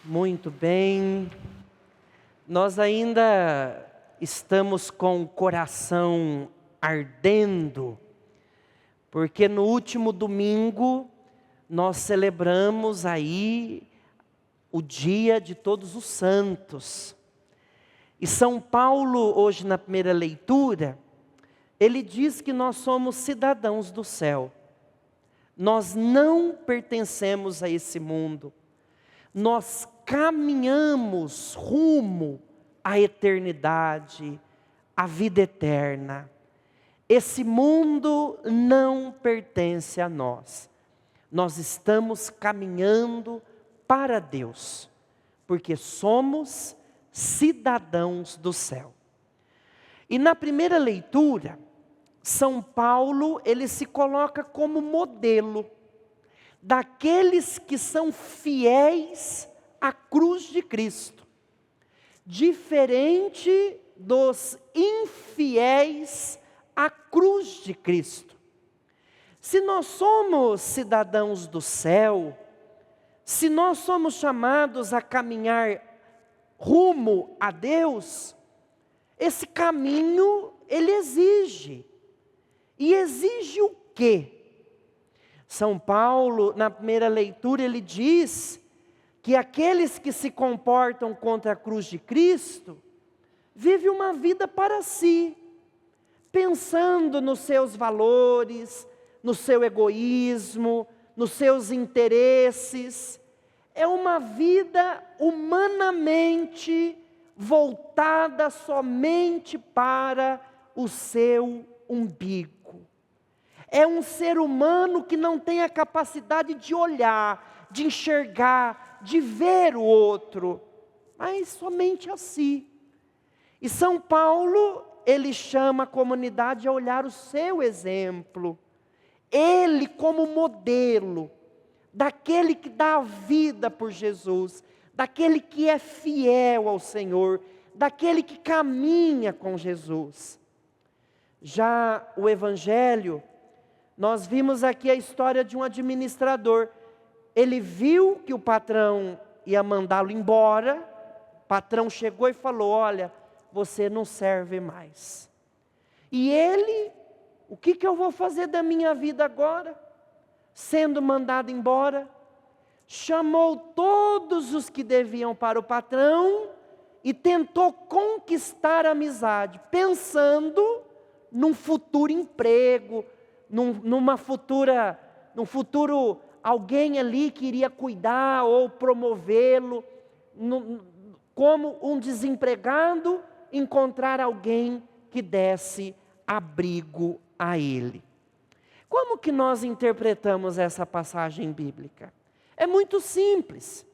Muito bem, nós ainda estamos com o coração ardendo, porque no último domingo nós celebramos aí o dia de Todos os Santos. E São Paulo, hoje na primeira leitura, ele diz que nós somos cidadãos do céu. Nós não pertencemos a esse mundo. Nós caminhamos rumo à eternidade, à vida eterna. Esse mundo não pertence a nós. Nós estamos caminhando para Deus, porque somos cidadãos do céu. E na primeira leitura, São Paulo, ele se coloca como modelo daqueles que são fiéis à cruz de Cristo, diferente dos infiéis à cruz de Cristo. Se nós somos cidadãos do céu, se nós somos chamados a caminhar rumo a Deus, esse caminho ele exige. E exige o quê? São Paulo, na primeira leitura, ele diz que aqueles que se comportam contra a cruz de Cristo, vivem uma vida para si, pensando nos seus valores, no seu egoísmo, nos seus interesses. É uma vida humanamente voltada somente para o seu umbigo. É um ser humano que não tem a capacidade de olhar, de enxergar, de ver o outro, mas somente a si. E São Paulo, ele chama a comunidade a olhar o seu exemplo. Ele como modelo, daquele que dá a vida por Jesus, daquele que é fiel ao Senhor, daquele que caminha com Jesus. Já o Evangelho, nós vimos aqui a história de um administrador. Ele viu que o patrão ia mandá-lo embora. O patrão chegou e falou: olha, você não serve mais. E ele, o que eu vou fazer da minha vida agora? Sendo mandado embora, chamou todos os que deviam para o patrão e tentou conquistar a amizade, pensando num futuro emprego, num futuro alguém ali que iria cuidar ou promovê-lo, como um desempregado, encontrar alguém que desse abrigo a ele. Como que nós interpretamos essa passagem bíblica? É muito simples.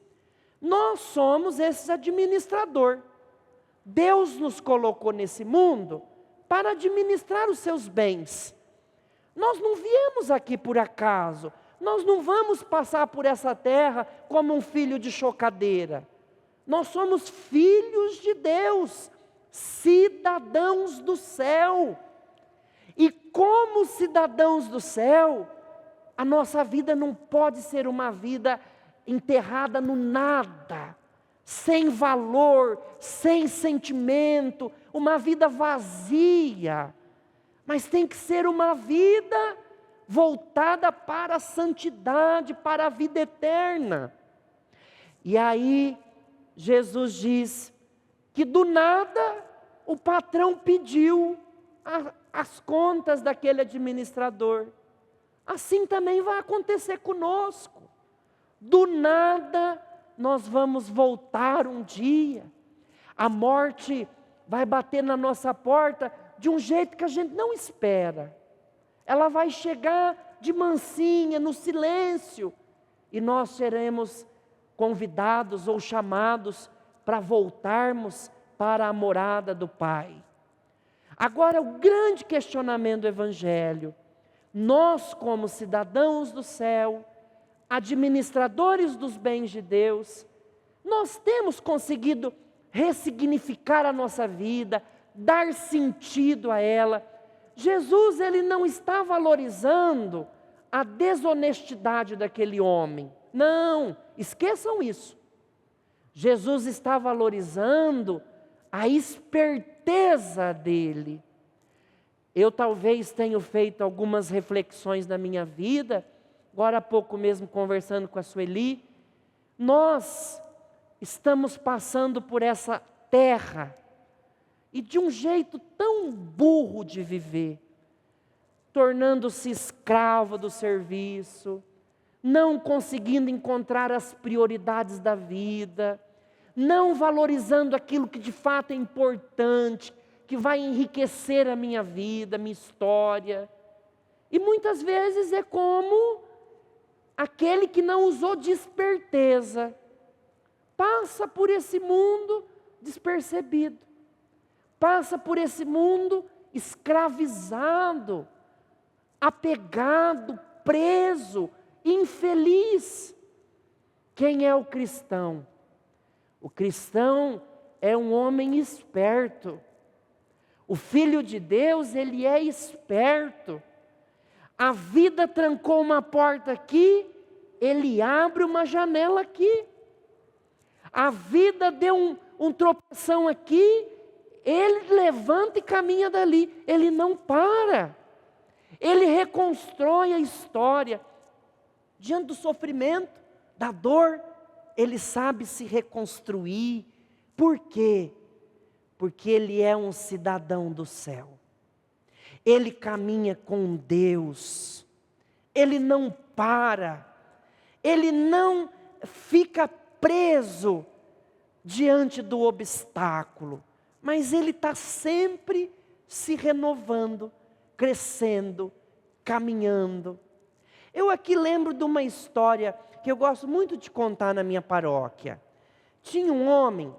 Nós somos esse administrador. Deus nos colocou nesse mundo para administrar os seus bens. Nós não viemos aqui por acaso. Nós não vamos passar por essa terra como um filho de chocadeira. Nós somos filhos de Deus, cidadãos do céu. E como cidadãos do céu, a nossa vida não pode ser uma vida enterrada no nada, sem valor, sem sentimento, uma vida vazia. Mas tem que ser uma vida voltada para a santidade, para a vida eterna. E aí, Jesus diz que do nada o patrão pediu as contas daquele administrador. Assim também vai acontecer conosco. Do nada nós vamos voltar um dia. A morte vai bater na nossa porta de um jeito que a gente não espera. Ela vai chegar de mansinha, no silêncio, e nós seremos convidados ou chamados para voltarmos para a morada do Pai. Agora, o grande questionamento do Evangelho: nós, como cidadãos do céu, administradores dos bens de Deus, nós temos conseguido ressignificar a nossa vida, dar sentido a ela. Jesus, ele não está valorizando a desonestidade daquele homem. Não, esqueçam isso. Jesus está valorizando a esperteza dele. Eu talvez tenha feito algumas reflexões na minha vida, agora há pouco mesmo conversando com a Sueli. Nós estamos passando por essa terra e de um jeito tão burro de viver, tornando-se escravo do serviço, não conseguindo encontrar as prioridades da vida, não valorizando aquilo que de fato é importante, que vai enriquecer a minha vida, a minha história. E muitas vezes é como aquele que não usou de esperteza, passa por esse mundo despercebido, passa por esse mundo escravizado, apegado, preso, infeliz. Quem é o cristão? O cristão é um homem esperto. O Filho de Deus, ele é esperto. A vida trancou uma porta aqui, ele abre uma janela aqui. A vida deu um tropeção aqui, ele levanta e caminha dali. Ele não para. Ele reconstrói a história. Diante do sofrimento, da dor, ele sabe se reconstruir. Por quê? Porque ele é um cidadão do céu. Ele caminha com Deus. Ele não para. Ele não fica preso diante do obstáculo. Mas ele está sempre se renovando, crescendo, caminhando. Eu aqui lembro de uma história que eu gosto muito de contar na minha paróquia. Tinha um homem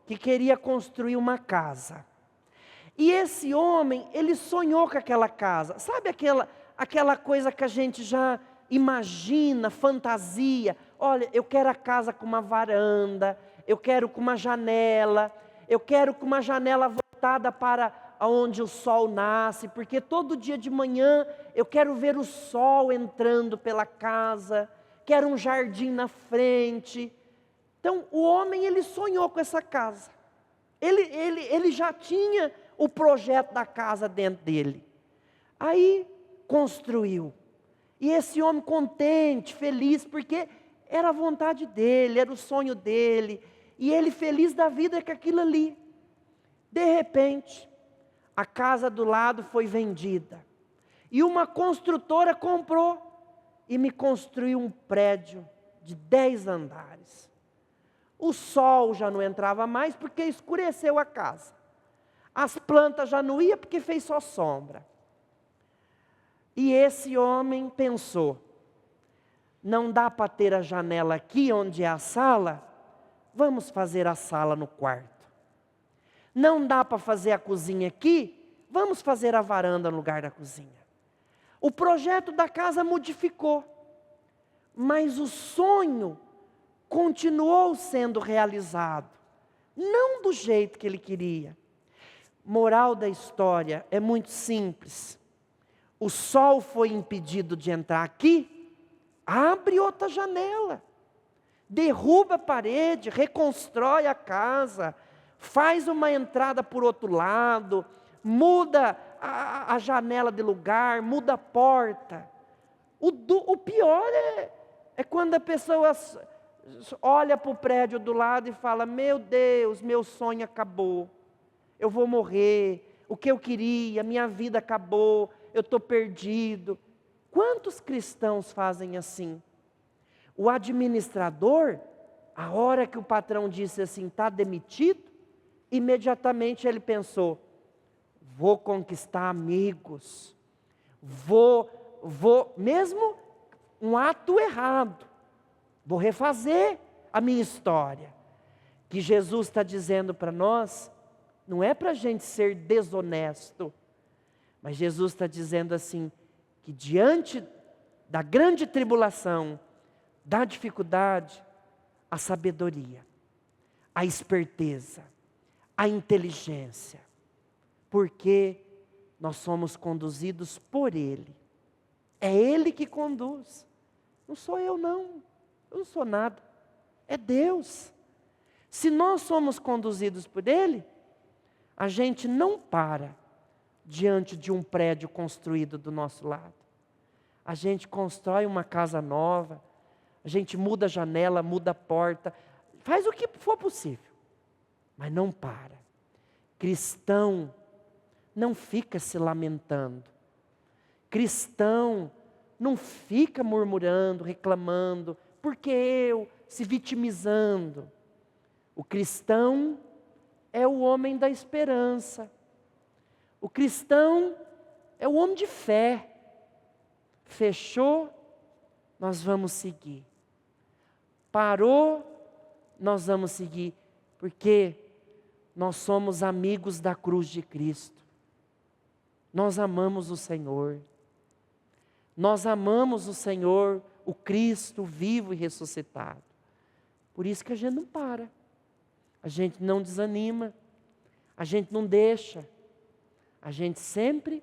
que queria construir uma casa. E esse homem, ele sonhou com aquela casa. Sabe aquela coisa que a gente já imagina, fantasia? Olha, eu quero a casa com uma varanda, eu quero com uma janela, eu quero com uma janela voltada para onde o sol nasce, porque todo dia de manhã eu quero ver o sol entrando pela casa, quero um jardim na frente. Então o homem, ele sonhou com essa casa. Ele já tinha o projeto da casa dentro dele. Aí construiu. E esse homem contente, feliz, porque era a vontade dele, era o sonho dele. E ele feliz da vida com aquilo ali. De repente, a casa do lado foi vendida. E uma construtora comprou e me construiu um prédio de 10 andares. O sol já não entrava mais porque escureceu a casa. As plantas já não iam porque fez só sombra. E esse homem pensou, não dá para ter a janela aqui onde é a sala, vamos fazer a sala no quarto. Não dá para fazer a cozinha aqui, vamos fazer a varanda no lugar da cozinha. O projeto da casa modificou, mas o sonho continuou sendo realizado, não do jeito que ele queria. Moral da história é muito simples. O sol foi impedido de entrar aqui, abre outra janela, derruba a parede, reconstrói a casa, faz uma entrada por outro lado, muda a janela de lugar, muda a porta. O pior é quando a pessoa olha para o prédio do lado e fala, meu Deus, meu sonho acabou, eu vou morrer, o que eu queria, minha vida acabou, eu estou perdido. Quantos cristãos fazem assim? O administrador, a hora que o patrão disse assim, está demitido, imediatamente ele pensou, vou conquistar amigos, vou, mesmo um ato errado, vou refazer a minha história. Que Jesus está dizendo para nós, não é para a gente ser desonesto, mas Jesus está dizendo assim, que diante da grande tribulação, da dificuldade, a sabedoria, a esperteza, a inteligência, porque nós somos conduzidos por Ele. É Ele que conduz, não sou eu não sou nada, é Deus. Se nós somos conduzidos por Ele, a gente não para diante de um prédio construído do nosso lado. A gente constrói uma casa nova, a gente muda a janela, muda a porta, faz o que for possível, mas não para. Cristão não fica se lamentando. Cristão não fica murmurando, reclamando, porque eu, se vitimizando. O cristão é o homem da esperança. O cristão é o homem de fé. Fechou, nós vamos seguir. Parou, nós vamos seguir. Porque nós somos amigos da cruz de Cristo. Nós amamos o Senhor. Nós amamos o Senhor, o Cristo vivo e ressuscitado. Por isso que a gente não para. A gente não desanima. A gente não deixa. A gente sempre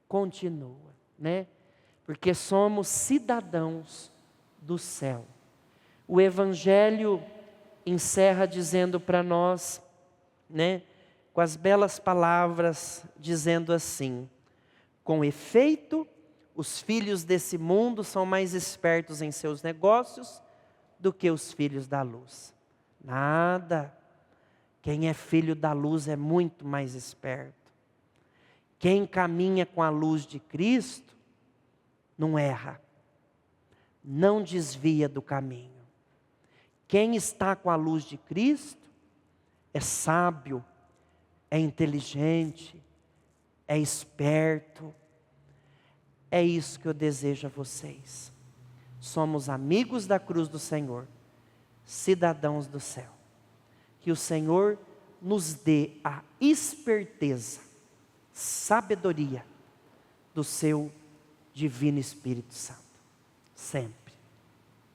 continua, né? Porque somos cidadãos do céu. O Evangelho encerra dizendo para nós, né, com as belas palavras, dizendo assim: com efeito, os filhos desse mundo são mais espertos em seus negócios do que os filhos da luz. Nada. Quem é filho da luz é muito mais esperto. Quem caminha com a luz de Cristo não erra, não desvia do caminho. Quem está com a luz de Cristo é sábio, é inteligente, é esperto. É isso que eu desejo a vocês. Somos amigos da cruz do Senhor, cidadãos do céu. Que o Senhor nos dê a esperteza, sabedoria do seu Divino Espírito Santo. Sempre.